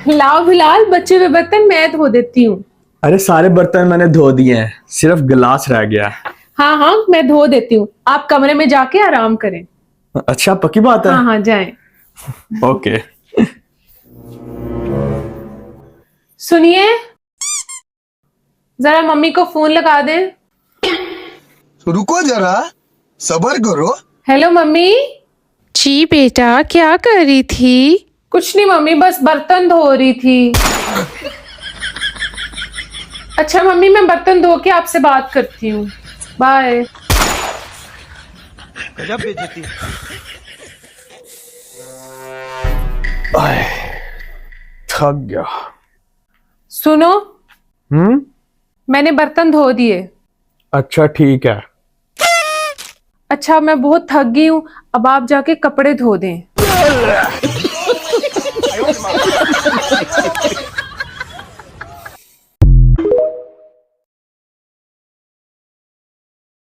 लाओ बिलाल, बच्चे में बर्तन मैं धो देती हूँ। अरे सारे बर्तन मैंने धो दिए हैं, सिर्फ गिलास रह गया। हाँ हाँ, मैं धो देती हूँ, आप कमरे में जाके आराम करें। अच्छा, पक्की बात है। हाँ हाँ, जाएं। ओके। सुनिए, जरा मम्मी को फोन लगा दें। रुको जरा, सब्र करो। Hello mummy. जी बेटा, क्या कर रही थी? कुछ नहीं मम्मी, बस बर्तन धो रही थी। अच्छा मम्मी, मैं बर्तन धो के आपसे बात करती हूँ। बाय। गजब बेइज्जती। थक गया। सुनो, हम्म। मैंने बर्तन धो दिए। अच्छा ठीक है। अच्छा, मैं बहुत थक गई हूँ, अब आप जाके कपड़े धो दें।